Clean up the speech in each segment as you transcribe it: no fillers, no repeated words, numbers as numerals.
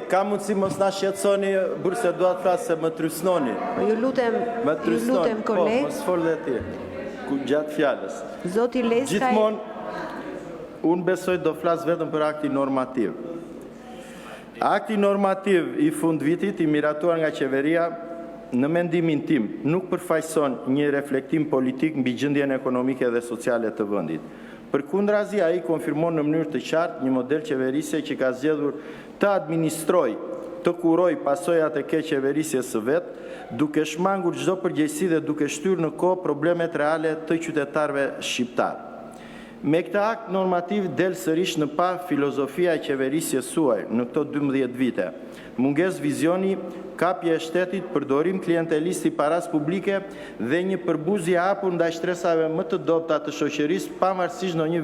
Ka mundësi mos na shqetësoni, burse dua të flas se më trysnoni. Ju lutem koleg. Mos fol dhe ti. Gjatë fjalës. Zoti Leskaj. Gjithmonë unë besoj do flas vetëm për akti normativ. Akti normativ i fundvitit i miratuar nga qeveria në mendimin tim nuk përfaqëson një reflektim politik mbi gjendjen ekonomike dhe sociale të vendit. Përkundrazi, ai konfirmon në mënyrë të qartë një model qeverisje që ka zgjedhur të administrojë, të kuroj pasojat e keq qeverisjes së vet, duke shmangur çdo përgjegjësi dhe duke shtyrë në kohë problemet reale të qytetarëve shqiptar. Me këtë akt normativ del sërish në pa filozofia e qeverisjes suaj në këto 12 vite. Munges vizioni, kapje e shtetit, përdorim klientelistë i paras publike dhe një përbuzje hapur ndaj shtresave më të dobta të shoqërisë, pavarësisht në një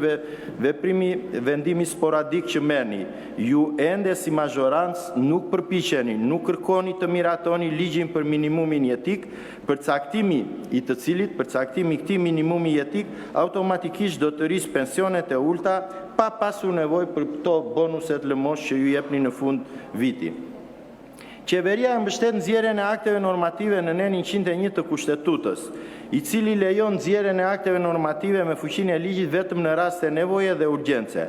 veprimi vendimi sporadik që merrni. Ju ende si mazhorancë nuk përpiqeni, nuk kërkoni të miratoni ligjin për minimumin jetik, përcaktimi i të cilit, përcaktimi i këtij minimumi jetik automatikisht do të rrisë pensionet e ulta pa pasur nevojë për këto bonuset lëmosh që ju jepni në fund viti. Qeveria mbështet nxjerrjen e akteve normative në nen 101 të Kushtetutës, i cili lejon nxjerrjen e akteve normative me fuqinë e ligjit vetëm në raste nevoje dhe urgjence.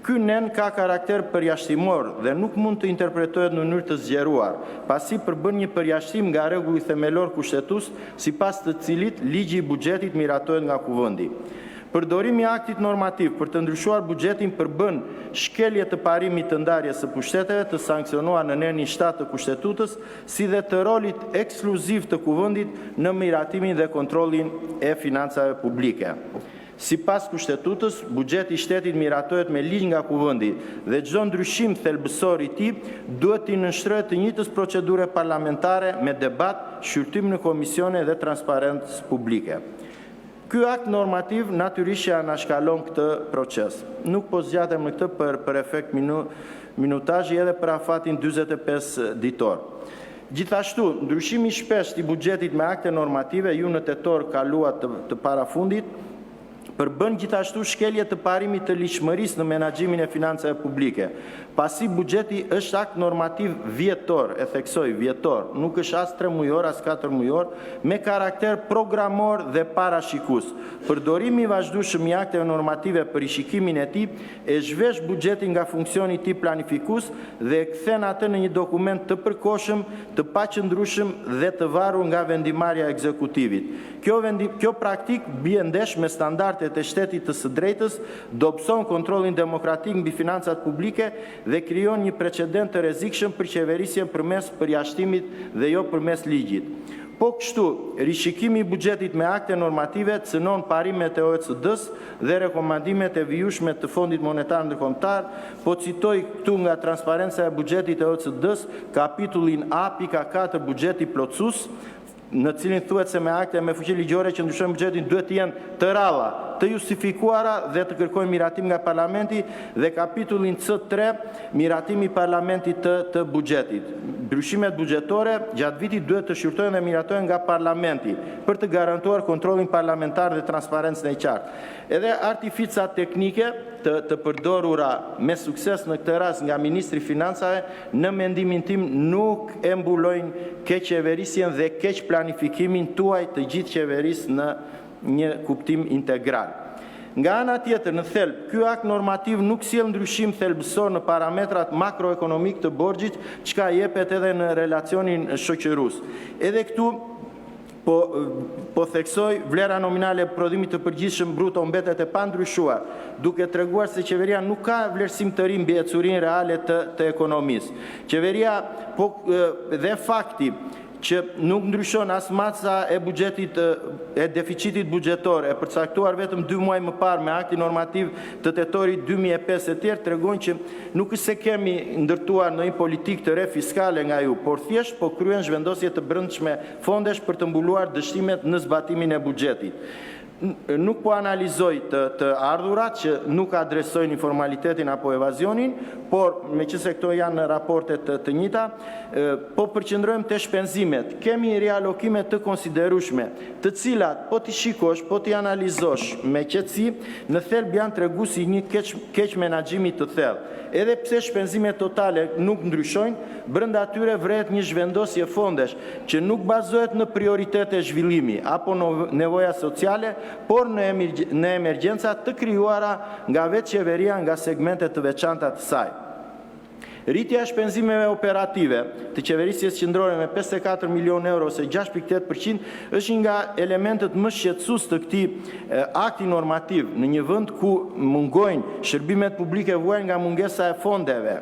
Ky nen ka karakter përjashtimor dhe nuk mund të interpretohet në mënyrë të zgjeruar, pasi përbën një përjashtim nga rregulli themelor kushtetues, sipas të cilit ligji i buxhetit miratohet nga Kuvendi. Përdorimi i aktit normativ për të ndryshuar buxhetin përbën shkelje të parimit të ndarjes së pushteteve të sankcionuar në nenin 7 të Kushtetutës, si dhe të rolit ekskluziv të Kuvendit në miratimin dhe kontrollin e financave publike. Sipas Kushtetutës, buxheti i shtetit miratohet me ligj nga Kuvendi dhe çdo ndryshim thelbësor i tij duhet të nënshtrohet të njëjtës procedure parlamentare me debat, shqyrtim në komisione dhe transparencë publike. Ky akt normativ natyrisht anashkalon këtë proces. Nuk po zgjatem në këtë për efekt minutazhi edhe për afatin 45 ditor. Gjithashtu, ndryshimi i shpeshtë i buxhetit me akte normative ju në tetor kaluar të parafundit përbën gjithashtu shkelje të parimit të ligjshmërisë në menaxhimin e financave publike. Pasi buxheti është akt normativ vjetor, e theksoj vjetor, nuk është as 3 mujor, as 4 mujor, me karakter programor dhe parashikues. Përdorimi i vazhdueshëm i akteve normative për rishikimin e tij e zhvesh buxhetin nga funksioni i tij planifikues dhe e kthen atë në një dokument të përkohshëm, të paqëndrueshëm dhe të varur nga vendimarrja e ekzekutivit. Kjo praktik bie ndesh me standardet e shtetit të së drejtës, dobëson kontrollin demokratik mbi financat publike dhe krijon një precedent të rrezikshëm për qeverisjen përmes përjashtimit dhe jo përmes ligjit. Po kështu, rishikimi i buxhetit me akte normative cënon parimet e OECD-s dhe rekomandimet e vijueshme të Fondit Monetar Ndërkombëtar. Po citoj këtu nga transparenca e buxhetit e OECD-s, kapitullin A.4 buxheti plotësues, në cilin thuhet se me akte me fuqi ligjore që ndryshojnë buxhetin duhet të jenë të ralla, të justifikuara dhe të kërkojnë miratim nga parlamenti, dhe kapitullin C3 miratimi i parlamentit të buxhetit. Ndryshimet buxhetore gjatë vitit duhet të shqyrtohen dhe miratohen nga parlamenti për të garantuar kontrollin parlamentar dhe transparencën e qartë. Edhe artifica teknike të përdorura me sukses në këtë rast nga Ministri i Financave, në mendimin tim nuk e mbulojnë keq qeverisjen dhe keq planifikimin tuaj të gjithë qeverisë në një kuptim integral. Nga ana tjetër, në thelb, ky akt normativ nuk sjell ndryshim thelbësor në parametrat makroekonomik të borxhit, çka jepet edhe në relacionin shoqërues. Edhe këtu po theksoj vlera nominale e prodhimit të përgjithshëm bruto mbetet e pandryshuar, duke treguar se qeveria nuk ka vlerësim të ri mbi ecurinë reale të ekonomisë. Qeveria dhe fakti që nuk ndryshon as maca e buxhetit e deficitit buxhetor e përcaktuar vetëm 2 muaj më parë me aktin normativ të tetorit 2005 e tjerë tregon që nuk është se kemi ndërtuar në një politikë të re fiskale nga ju, por thjesht po kryen zhvendosje të brendshme fondesh për të mbuluar dështimet në zbatimin e buxhetit. nuk po analizoj të ardhurat që nuk adresojnë informalitetin apo evazionin, por me qëse këto janë në raportet të njëjta, po përqendrojmë te shpenzimet. Kemi realokime të konsiderueshme, të cilat po t'i shikosh, po t'i analizosh me qetësi, në thelb janë treguesi një keq menaxhimi të thellë. Edhe pse shpenzimet totale nuk ndryshojnë, brenda atyre vret një zhvendosje fondesh që nuk bazohet në prioritete zhvillimi apo nevoja sociale, por në emergjenca të krijuara nga vetë qeveria nga segmente të veçanta të saj. Rritja e shpenzimeve operative të qeverisjes qendrore me 54 milion euro ose 6.8% është nga elementet më shqetësues të këtij akti normativ në një vend ku mungojnë shërbimet publike vuajnë nga mungesa e fondeve,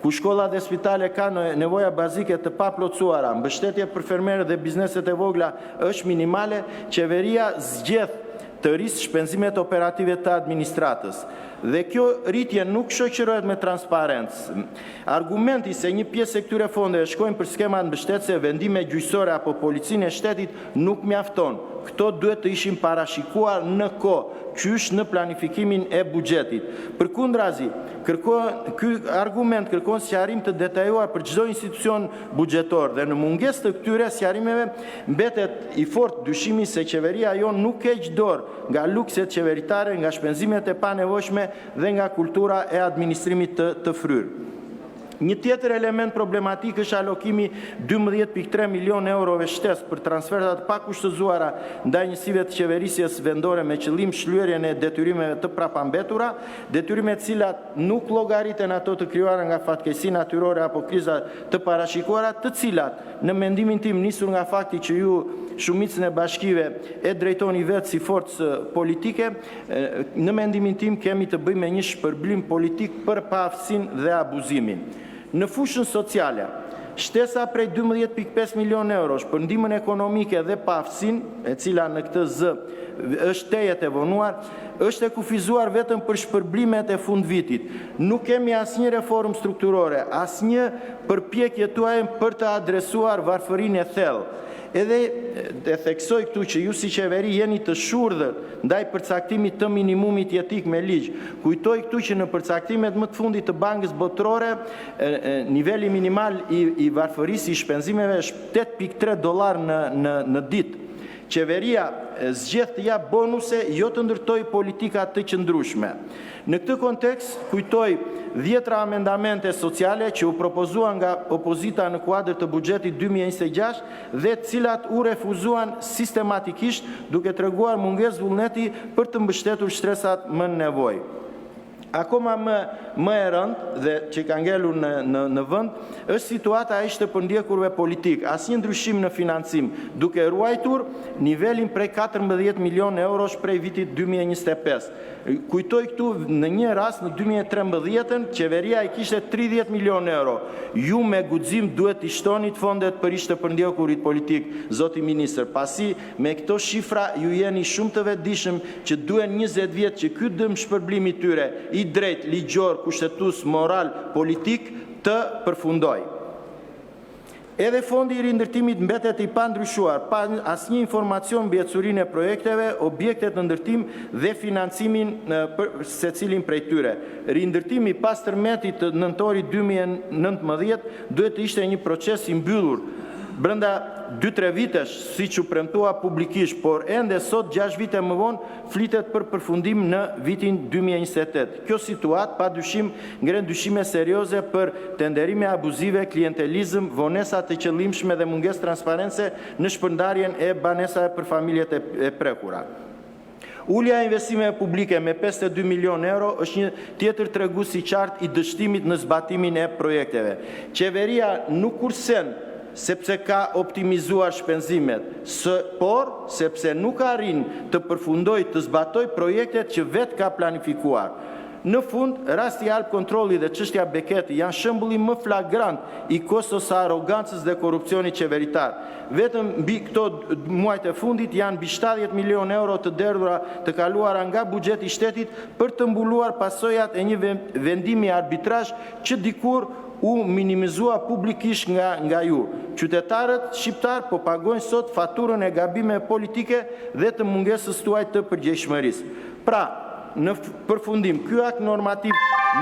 ku shkollat dhe spitale kanë nevoja bazike të paplotësuara, mbështetje për fermerët dhe bizneset e vogla është minimale, qeveria zgjedh të rrisë shpenzimet operative të administratës. Dhe kjo rritje nuk shoqërohet me transparencë. Argumenti se një pjesë e këtyre fondeve shkojnë për skemat mbështetëse, vendime gjyqësore apo policinë e shtetit nuk mjafton. Këto duhet të ishin parashikuar në kohë, qysh në planifikimin e buxhetit. Përkundrazi, ky argument kërkon sqarim të detajuar për çdo institucion buxhetor dhe në mungesë të këtyre sqarimeve mbetet i fortë dyshimi se qeveria jon nuk heq dorë nga lukset qeveritare, nga shpenzimet e panevojshme dhe nga kultura e administrimit të fryrë. Një tjetër element problematik është alokimi 12.3 milion eurove shtesë për transfertat pa kushtëzuara ndaj njësive të qeverisjes vendore me qëllim shlyerjen e detyrimeve të prapambetura, detyrime të cilat nuk llogariten ato të krijuara nga fatkeqësi natyrore apo kriza të parashikuara, të cilat në mendimin tim nisur nga fakti që ju shumicën e bashkive e drejtoni vetë si forcë politike, në mendimin tim kemi të bëjmë me një shpërblim politik për paaftësinë dhe abuzimin. Në fushën sociale, shtesa prej 12.5 milion eurosh për ndihmën ekonomike dhe paaftësinë, e cila në këtë zë është tejet e vonuar, është e kufizuar vetëm për shpërblimet e fundvitit. Nuk kemi asnjë reformë strukturore, asnjë përpjekje tuaj për të adresuar varfërinë e thellë. Edhe e theksoj këtu që ju si qeveri jeni të shurdhër ndaj përcaktimit të minimumit jetik me ligj. Kujtoj këtu që në përcaktimet më të fundit të Bankës Botërore, niveli minimal i varfërisë i shpenzimeve është $8.3 në ditë. Qeveria zgjedh të jap bonuse, jo të ndërtoj politika të qëndrueshme. Në këtë kontekst, kujtoj 10 amendamente sociale që u propozuan nga opozita në kuadër të buxhetit 2026 dhe të cilat u refuzuan sistematikisht duke treguar mungesë vullneti për të mbështetur shtresat më në nevojë. Akoma më e rëndë dhe që ka ngelur në vend, është situata e të përndjekurve politik, asnjë ndryshim në financim, duke ruajtur nivelin prej 14 milion eurosh prej vitit 2025. Kujtoj këtu në një rast në 2013, qeveria i kishte 30 milion euro. Ju me guxim duhet i shtonit fondet për të përndjekurit politik, zoti ministër. Pasi me këto shifra ju jeni shumë të vetëdijshëm që duhen 20 vjet që ky dëm shpërblimi tyre i drejt, ligjor, kushtetues, moral, politik të përfundoj. Edhe fondi i rindërtimit mbetet i pandryshuar, pa asnjë informacion mbi ecurinë e projekteve, objektet në ndërtim dhe financimin për secilin prej tyre. Rindërtimi pas tërmetit të nëntorit 2019 duhet të ishte një proces i mbyllur brenda 2-3 vitesh, siç u premtua publikisht, por ende sot 6 vite më vonë flitet për përfundim në vitin 2028. Kjo situatë pa dyshim ngren dyshime serioze për tenderime abuzive, klientelizëm, vonesa të qëllimshme dhe mungesë transparence në shpërndarjen e banesave për familjet e prekura. Ulja e investimeve publike me 52 milion euro është një tjetër tregues i qartë i dështimit në zbatimin e projekteve. Qeveria nuk kursen sepse ka optimizuar shpenzimet, por sepse nuk arrin të përfundoj të zbatoj projektet që vetë ka planifikuar. Në fund, rasti Alp Kontrolli dhe çështja Beketi janë shembulli më flagrant i kostos së arrogancës dhe korrupsionit qeveritar. Vetëm mbi këto muajt e fundit janë mbi 70 milion euro të derdhura të kaluara nga buxheti i shtetit për të mbuluar pasojat e një vendimi arbitrazh që dikur u minimizua publikisht nga ju. Qytetarët shqiptar po pagojnë sot faturën e gabime politike dhe të mungesës tuaj të përgjegjshmërisë. Pra, në përfundim, ky akt normativ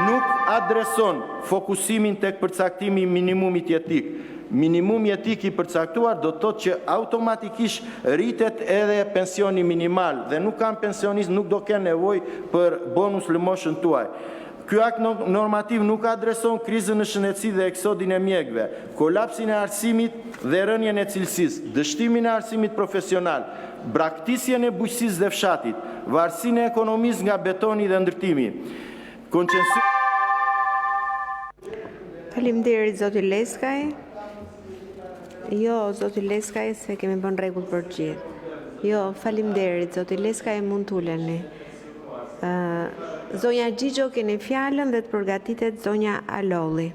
nuk adreson fokusimin tek përcaktimi i minimumit jetik. Minimumi jetik i përcaktuar do të thotë që automatikisht rritet edhe pensioni minimal dhe nuk kanë pensionist, nuk do kenë nevojë për bonus lëmoshën tuaj. Ky akt normativ nuk adreson krizën në shëndetësi dhe eksodin e mjekëve, kolapsin e arsimit dhe rënien e cilësisë, dështimin e arsimit profesional, braktisjen e bujqësisë dhe fshatit, varësinë e ekonomisë nga betoni dhe ndërtimi. Faleminderit zoti Leskaj. Jo, zoti Leskaj, se kemi bën rregull për gjithë. Jo, faleminderit zoti Leskaj, mund t'uleni. Zonja Gjigjo keni fjalën dhe të përgatitet zonja Alolli.